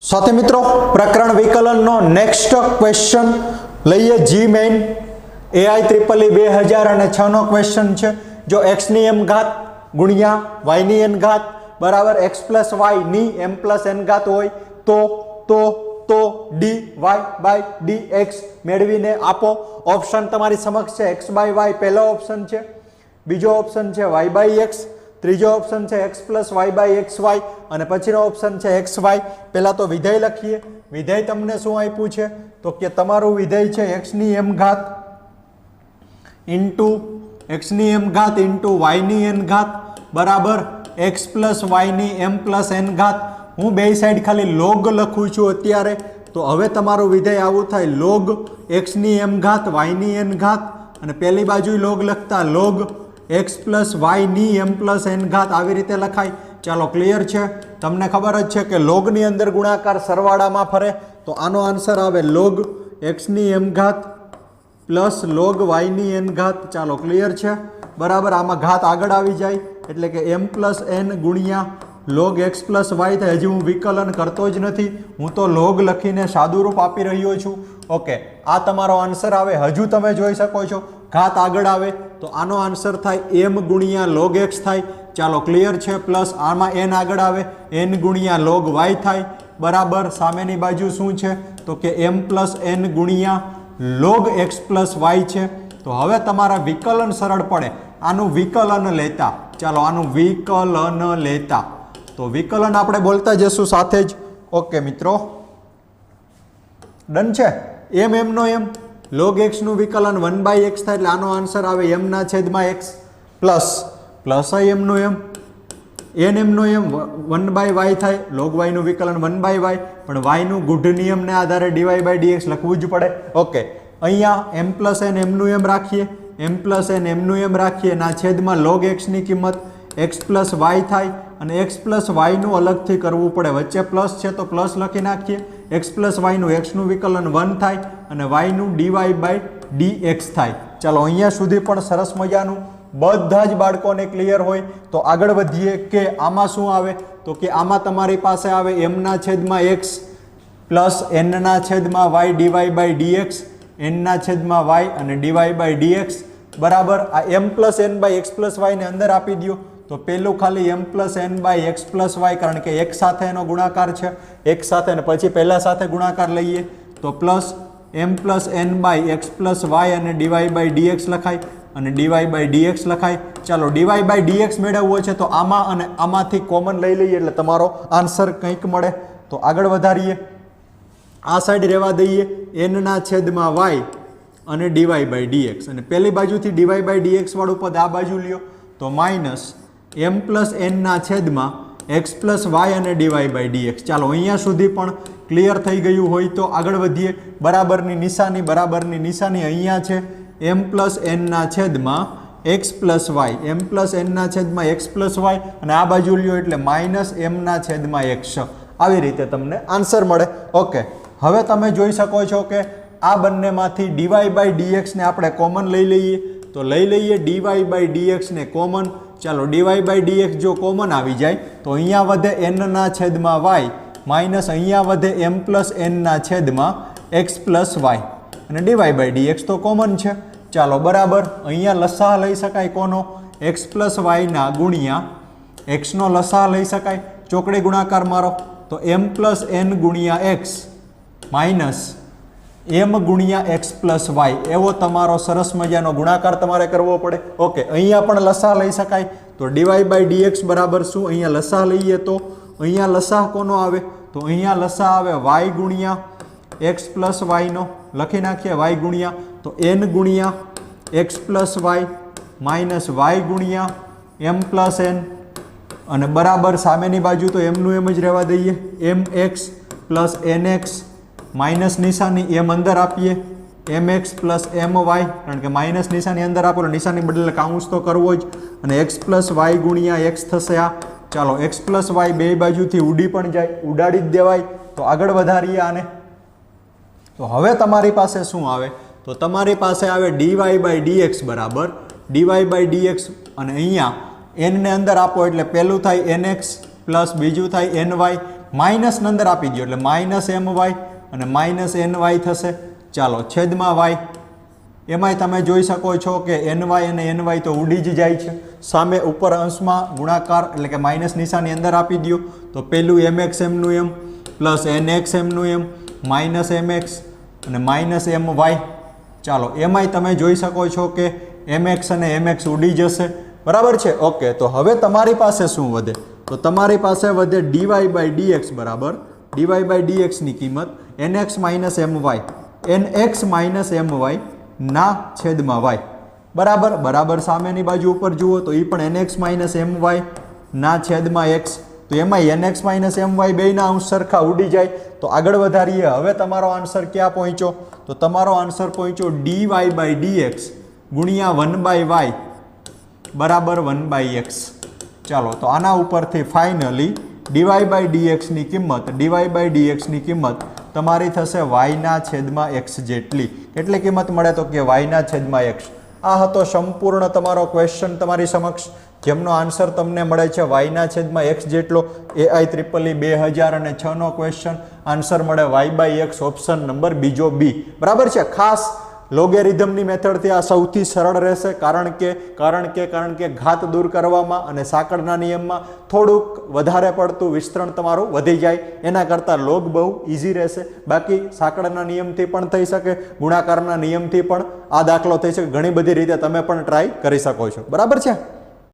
साथी मित्रों प्रकरण विकलन नो नेक्स्ट क्वेश्चन लईए जी मेन AIEEE 2006 नो क्वेश्चन छे जो x नी m घात गुणिया y नी n घात बराबर x प्लस y नी m प्लस n घात होय तो dy by dx मेळवीने आपो। ऑप्शन तमारी समक्ष छे x by y पहलो ऑप्शन छे, बीजो ऑप्शन छे y by x, ત્રીજો ઓપ્શન છે x plus y by xy અને પછીનો ઓપ્શન છે xy। પહેલા તો વિધેય લખીએ। વિધેય તમને શું આપ્યું છે તો કે તમારું વિધેય છે x ની m ઘાત ઇન્ટુ y ની n ઘાત બરાબર x પ્લસ y ની m પ્લસ n ઘાત। હું બે સાઈડ ખાલી log લખું છું અત્યારે, તો હવે તમારું વિધેય આવું થાય log x ની m ઘાત y ની n ઘાત અને પહેલી બાજુ log લખતા log x प्लस y नी m प्लस n घात આવી રીતે લખાય। ચાલો ક્લિયર છે, તમને ખબર જ છે કે log ની અંદર ગુણાકાર સરવાળામાં ફરે, તો આનો આન્સર આવે log x ની m ઘાત પ્લસ log y ની n ઘાત। ચાલો ક્લિયર છે બરાબર, આમાં ઘાત આગળ આવી જાય એટલે કે m પ્લસ n ગુણ્યા log x પ્લસ y થાય। હજી હું વિકલન કરતો જ નથી, હું તો log લખીને સાદું રૂપ આપી રહ્યો છું। ઓકે, આ તમારો આન્સર આવે। હજુ તમે જોઈ શકો છો ઘાત આગળ આવે તો આનો આન્સર થાય m ગુણ્યા log x થાય। ચાલો ક્લિયર છે, પ્લસ આમાં n આગળ આવે n ગુણ્યા log y થાય બરાબર। સામેની બાજુ શું છે તો કે m પ્લસ n ગુણ્યા log x પ્લસ y છે। તો હવે તમારા વિકલન સરળ પડે, આનું વિકલન લેતા। ચાલો આનું વિકલન લેતા, તો વિકલન આપણે બોલતા જશું સાથે જ। ઓકે મિત્રો, ડન છે। m નો m log x નું વિકલન 1 બાય x થાય એટલે આનો આન્સર આવે m ના છેદમાં x પ્લસ m નું m n m નું m 1 બાય y થાય, log y નું વિકલન 1 બાય y, પણ y નું ગુઢ નિયમને આધારે dy બાય dx લખવું જ પડે। ઓકે, અહીંયા m પ્લસ n m નું m રાખીએ, m પ્લસ n m નું m રાખીએ, ના છેદમાં log x ની કિંમત x પ્લસ y થાય અને x પ્લસ y નું અલગથી કરવું પડે, વચ્ચે પ્લસ છે તો પ્લસ લખી નાખીએ। x પ્લસ y નું x નું વિકલન 1 થાય અને y નું dy બાય dx થાય। ચાલો અહીંયા સુધી પણ સરસ મજાનું બધા જ બાળકોને ક્લિયર હોય। તો આગળ વધીએ કે આમાં શું આવે તો કે આમાં તમારી પાસે આવે m ના છેદમાં x પ્લસ n ના છેદમાં y dy by dx, n ના છેદમાં y અને dy બાય dx બરાબર। આ m plus n by x plus y ને અંદર આપી દો તો પેલું ખાલી m plus n by x plus y, કારણ કે એક સાથે એનો ગુણાકાર છે, એક સાથે અને પછી પહેલા સાથે ગુણાકાર લઈએ તો plus m plus n by x plus y અને dy બાય dx લખાય અને dy બાય dx લખાય। ચાલો dy બાય dx મેળવવો છે તો આમાં અને આમાંથી કોમન લઈ લઈએ એટલે તમારો આન્સર કંઈક મળે। તો આગળ વધારીએ, આ સાઈડ રહેવા દઈએ n ના છેદમાં y અને dy બાય dx અને પહેલી બાજુથી dy બાય dx વાળું પદ આ બાજુ લ્યો તો માઇનસ m પ્લસ n ના છેદમાં x પ્લસ y અને dy બાય dx। ચાલો અહીંયા સુધી પણ ક્લિયર થઈ ગયું હોય તો આગળ વધીએ। બરાબરની નિશાની અહીંયા છે m પ્લસ n ના છેદમાં x plus y, m plus n ના છેદમાં x પ્લસ y અને આ બાજુ લ્યો એટલે માઇનસ m ના છેદમાં x। આવી રીતે તમને આન્સર મળે। ઓકે, હવે તમે જોઈ શકો છો કે આ બંનેમાંથી dy બાય dx ને આપણે કોમન લઈ લઈએ તો લઈ લઈએ dy બાય dx ને કોમન। ચાલો dy બાય dx જો કોમન આવી જાય તો અહીંયા વધે n ના છેદમાં y માઇનસ અહીંયા વધે m પ્લસ n ના છેદમાં x પ્લસ y અને dy બાય dx તો કોમન છે। ચાલો બરાબર, અહીંયા લસાઅ લઈ શકાય કોનો x પ્લસ y ના ગુણ્યા x નો લસાઅ લઈ શકાય। ચોકડી ગુણાકાર મારો તો m પ્લસ n ગુણ્યા x માઇનસ m ગુણ્યા x પ્લસ y, એવો તમારો સરસ મજાનો ગુણાકાર તમારે કરવો પડે। ઓકે, અહીંયા પણ લસાઅ લઈ શકાય તો dy બાય dx બરાબર શું, અહીંયા લસાઅ લઈએ તો અહીંયા લસાઅ કોનો આવે તો અહીંયા લસાઅ આવે y ગુણ્યા x પ્લસ y નો, લખી નાખીએ y ગુણ્યા તો n ગુણ્યા x plus y minus y ગુણ્યા m પ્લસ n અને બરાબર સામેની બાજુ તો m નું એમ જ રહેવા દઈએ mx પ્લસ nx માઇનસ નિશાની m અંદર આપીએ mx પ્લસ my, કારણ કે માઇનસ નિશાની અંદર આપો એટલે નિશાની બદલે કાઉન્સ તો કરવો જ અને x પ્લસ y ગુણ્યા x થશે આ। ચાલો x પ્લસ y બે બાજુથી ઉડી પણ જાય, ઉડાડી જ દેવાય। તો આગળ વધારીએ આને, તો હવે તમારી પાસે શું આવે તો તમારી પાસે આવે dy બાય dx બરાબર dy બાય dx અને અહીંયા n ને અંદર આપો એટલે પહેલું થાય nx પ્લસ બીજું થાય ny માઇનસની અંદર આપી દો એટલે માઇનસ એમ વાય અને માઇનસ એન વાય થશે. ચાલો છેદમાં વાય, એમાંય તમે જોઈ શકો છો કે એન વાય અને એન વાય તો ઉડી જ જાય છે. સામે ઉપર અંશમાં ગુણાકાર એટલે કે માઇનસ નિશાની અંદર આપી દો તો પેલું એમ એક્સ એમનું એમ પ્લસ એન એક્સ એમનું એમ માઇનસ એમ એક્સ અને માઇનસ એમ વાય. ચાલો એમાંય તમે જોઈ શકો છો કે એમ એક્સ અને એમ એક્સ ઉડી જશે. બરાબર છે. ઓકે, તો હવે તમારી પાસે શું વધે? તો તમારી પાસે વધે ડીવાય બાય ડીએક્સ બરાબર ડીવાય બાય ડીએક્સની કિંમત N x minus M Y N x minus M Y ના છેદમાં વાય. બરાબર બરાબર સામેની બાજુ ઉપર જુઓ તો એ પણ N x minus M Y ના છેદમાં એક્સ. તો એમાં N x minus M Y બેયના અંશ સરખા ઉડી જાય. તો આગળ વધારીએ. હવે તમારો આન્સર ક્યાં પહોંચ્યો? તો તમારો આન્સર પહોંચ્યો d y by d x ગુણ્યા 1/y બરાબર 1/x. ચાલો તો આના ઉપરથી ફાઇનલી ડીવાય બાય ડીએક્સની કિંમત ડીવાય બાય ડીએક્સની કિંમત તમારી થશે વાયના છેદમાં એક્સ જેટલી. કેટલી કિંમત મળે? તો કે વાયના છેદમાં એક્સ. આ હતો સંપૂર્ણ તમારો ક્વેશ્ચન તમારી સમક્ષ, જેમનો આન્સર તમને મળે છે વાયના છેદમાં એક્સ જેટલો. AIEEE 2006 નો ક્વેશ્ચન. આન્સર મળે y by x, option number બીજો બી. બરાબર છે. ખાસ લોગેરિધમની મેથડથી આ સૌથી સરળ રહેશે, કારણ કે ઘાત દૂર કરવામાં અને સાંકળના નિયમમાં થોડુંક વધારે પડતું વિસ્તરણ તમારું વધી જાય. એના કરતાં લોગ બહુ ઇઝી રહેશે. બાકી સાંકળના નિયમથી પણ થઈ શકે, ગુણાકારના નિયમથી પણ આ દાખલો થઈ શકે. ઘણી બધી રીતે તમે પણ ટ્રાય કરી શકો છો. બરાબર છે.